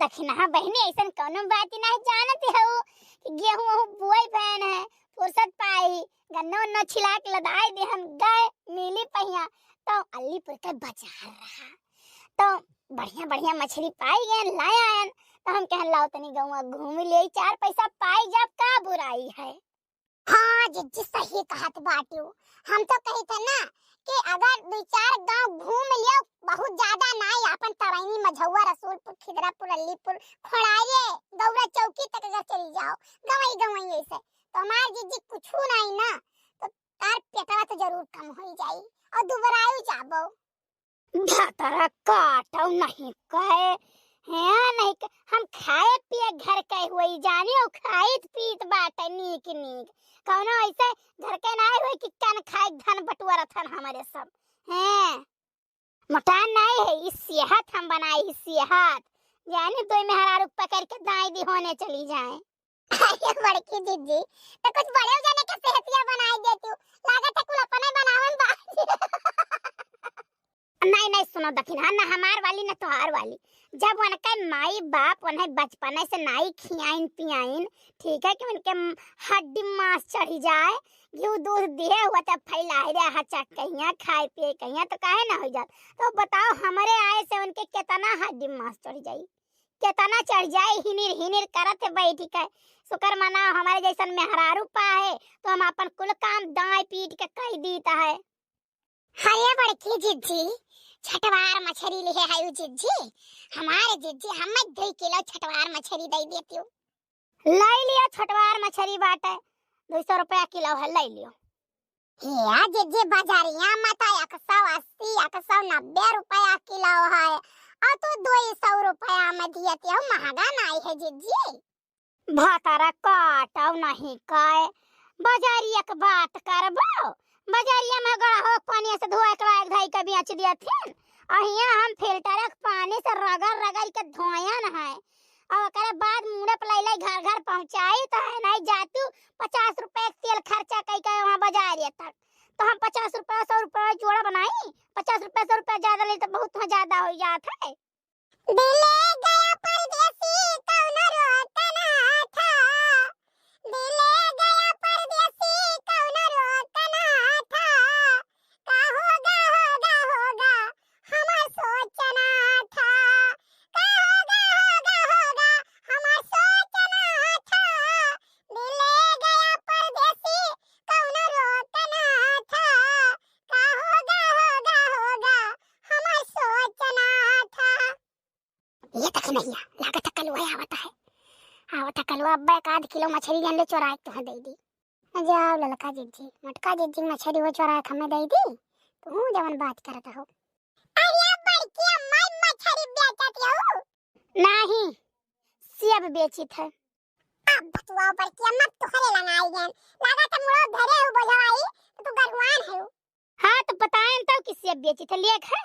दखिना बहनी ऐसा कोनो बात नहीं जानते हो कि गेहूं वहू बुआई बहन है फुर्सत पाई गन्ना उन्ना छिला के लदाई दे हम गए मिली पहिया तो अलीपुर के बाजार रहा तो बढ़िया बढ़िया मछली पाई गए लाए आयन तो हम कहन लाओ तनी गौवा घूम ले 4 पैसा पाई जब का बुराई है। हाँ जिज्जी सही कहत बाटू हम तो कही थे ना कि अगर 2-4 गांव घूम लियो बहुत ज्यादा नहीं अपन तराइनी मझौवा रसूलपुर खिदरापुर अलीपुर खोड़ाये गौरा चौकी तक अगर चली जाओ गवई गवई ऐसे तो हमार जिज्जी कुछ नहीं ना तो तार पेटवा तो जरूर कम हो जाई और दुबरायु जाबो धातरा काटो नहीं कहे है नहीं हम खाए पिए घर के हुई जानी और खाइत पीत बाटे नीक नीक कौनो ऐसे घर के ना हुई कि कन खाए धन बटुआ थन हमारे सब हैं मटान नहीं है इस सेहत हम बनाई इस सेहत जाने दो में हरा रुक पकड़ के दाई दी होने चली जाए अरे बड़की दीदी तो कुछ बड़े जाने के सेहतिया बनाई देती हूं लागत है कुल अपने बनावन बा नहीं नहीं सुनो दखिना ना हमार वाली ना तोहार वाली जब उनका माई बाप उन्हें बचपन से नाई खियाइन पियाइन ठीक है कि उनके हड्डी मांस चढ़ी जाए घी दूध दिए हुआ तब फैलाए रे हचा कहिया खाए पिए कहिया तो काहे ना हो जात तो बताओ हमारे आए से उनके कितना हड्डी मांस चढ़ जाई कितना चढ़ जाए हिनिर हिनिर करत बैठी के शुक्र मना हमारे जैसन मेहरारू पाए तो हम अपन कुल काम दाई पीट के कह दीता है। हाय बड़की जिज्जी छटवार मछली ले है जिज्जी हमारे जिज्जी हम 2 किलो छटवार मछली दे देती हूँ ले लियो छटवार मछली बाटे 200 रुपया किलो है ले लियो या जिज्जी बाजारिया मत 180 190 रुपया किलो है और तू 200 रुपया में दियती हो महंगा नहीं है जिज्जी भातारा काटो नहीं काय बाजारिया के बात करबो बाजारिया में गड़ा हो पानी से धोए के एक धाई का बेच दिया थे अहिया हम फिल्टर के पानी से रगड़ रगड़ के धोया न है और ओकरे बाद मुड़े पलैले घर घर पहुंचाई तो है नहीं जातू 50 रुपए तेल खर्चा कई के वहां बाजारिया तक तो हम 50 रुपए 100 रुपए जोड़ा बनाई 50 रुपए 100 रुपए ज्यादा ले तो बहुत ज्यादा हो जात है दिले गया परदेसी कौन रोता ना था दिले गया परदेसी कौन रोता ना था का होगा हमार सोचना था का होगा हमार सोचना था दिले गया परदेसी कौन रोता ना था का होगा हमार सोचना था। ये तक नहीं लागत कलवा आवत कलवा अब 1 किलो मछली जन ले चोरा तो दे दी जाओ ललका जिज्जी मटका जिज्जी मछली वो चोरा हमें दे दी तू जवन बात करत हो अरे बड़की अम्मा मछली बेचती हो नहीं सेब बेची थे अब बतवा बड़की अम्मा तोहरे लगाई गन लागत मुड़ो धरे हो बोझवाई तो गरवान है हां तो बताएं तो कि सेब बेची थे लेख है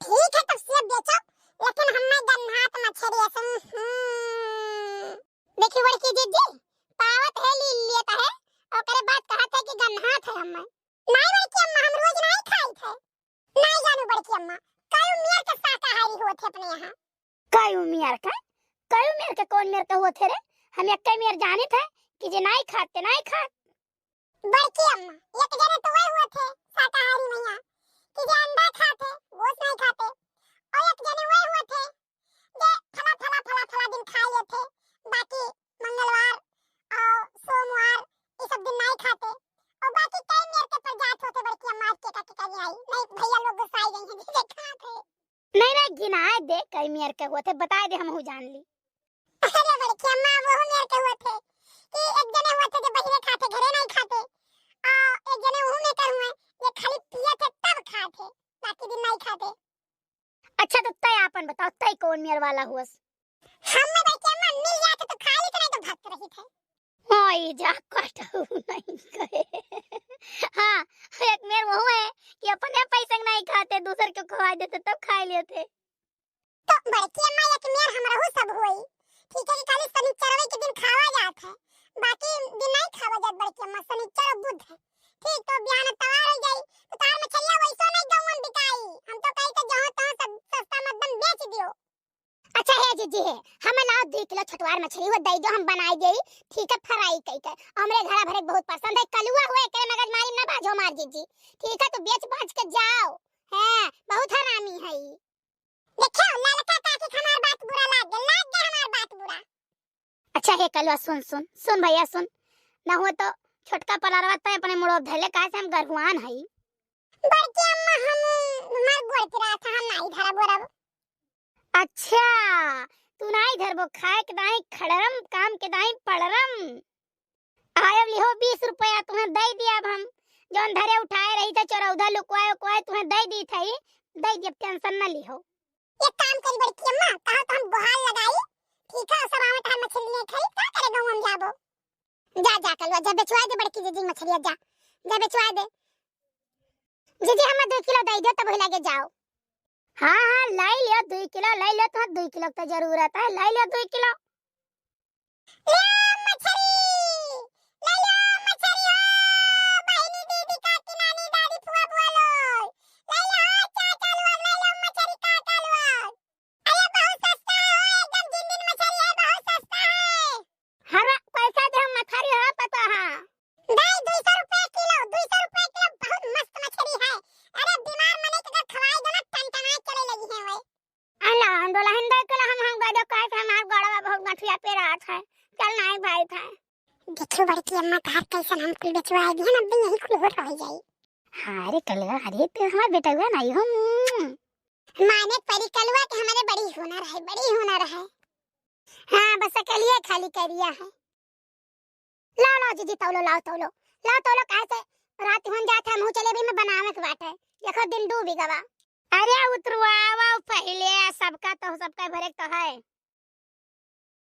ठीक है तो सेब बेचो लेकिन हमें गन्हात मछली असम देखी बड़की जिज्जी पावत है ली लेता है और करे बात कहत है कि गन्हात है हमें नहीं बड़की अम्मा हम रोज नहीं खाई थे नहीं जानू बड़की अम्मा कई उमियर के शाकाहारी होते अपने यहाँ कई उमियर के कौन मेर के होते रे हम एक कई मेर जाने थे कि जे नहीं खाते नहीं खा बड़की अम्मा एक जने तो वही होते शाकाहारी मैया कि जे अंडा खाते गोश्त नहीं खाते और एक जने वही हुए थे जे फला दिन खा लिए थे बाकी मंगलवार और सोमवार ये सब दिन नहीं खाते और बाकी कई मेर के पर जात होते बड़की अम्मा के का आई नहीं भैया लोग गुस्साई गई हैं जिसे खाते नहीं गिनाए दे कई मेर के होते बता दे हम हो जान ली अरे बड़की अम्मा वो मेर के होते कि एक जने होते जो बहिरे खाते घरे नहीं खाते और एक जने वो में कर हुए ये खाली पिए थे तब खाते बाकी दिन नहीं खाते। अच्छा तो तय आपन बताओ तय कौन मेर वाला हुआ हम में बड़की अम्मा मिल जाते तो खा लेते नहीं तो भक्त रही थे ओए जा कटू नहीं कहे हां एक मेर वो है कि अपने पैसे नहीं खाते दूसर को खवा देते तब खा लेते तो बड़की अम्मा एक मेर हमरा हो सब होई ठीक है कि खाली शनिचरवे के दिन खावा जात है बाकी दिन नहीं खावा जात बड़की अम्मा शनिचर और बुध है ठीक तो बयान तवार हो जाई तो तार मछलिया वैसो नहीं गवन बिकाई हम तो कहीं के जहां तहां सब सस्ता मध्यम बेच दियो अच्छा है जीजी है, हम लाओ 2 किलो छटवार मछली हो दई दो, हम बनाई देई, ठीक है फ्राई कई के। हमरे घरा भरे बहुत पसंद है, कलुआ हुए के मगज मारी ना बाजो मार जीजी, ठीक है तो बेच बाज के जाओ। हैं बहुत हरामी है ई। देखो ललका काकी हमार बात बुरा लाग गया हमार बात बुरा। अच्छा है कलुआ सुन सुन सुन भैया सुन, ना हो तो छोटका पलारवा पे अपने मुड़ो धले काहे से हम गरहुआन हई। बड़की अम्मा हम हमार गोड़ पे रहा था, हम नहीं धरा बोरब। अच्छा तू नहीं धरबो, खाए के दाई खड़रम काम के दाई पड़रम। आयब लिहो 20 रुपया तुम्हें दे दिया, अब हम जोन धरे उठाए रही थे चरौदा लुकवाए कोए तुम्हें दे दी थई, दे दिए टेंशन न लिहो। एक काम करी बड़की अम्मा, कहा तो हम गुहार लगाई, ठीक है सब आवत है मछली ले खाई, का करे गांव हम जाबो। जा जा कलवा जा बेचवा दे बड़की जीजी मछलिया, जा जा बेचवा दे जीजी, हम 2 किलो दे दो तब लगे जाओ। हाँ हाँ लाई लियो 2 किलो, लाई लियो तो 2 किलो तो जरूरत है, लाई लियो 2 किलो। देखो बड़की अम्मा कहा कैसे हम कुल बेचवाए दिए ना, अब यही कुल हो रह जाई। हां रे कलवा, अरे तो हमार बेटा हुआ नहीं हम माने परी कलवा के हमारे बड़ी हुनर है, बड़ी हुनर है। हां बस अकेलिए खाली करिया है। लाओ लाओ जीजी तौलो, लाओ तौलो, लाओ तौलो, कैसे रात होन जात है, मुंह चले भी मैं बनावे के बाटे, देखो दिन डूब गवा। अरे उतरवावा पहले, सबका तो सबका भरे तो है।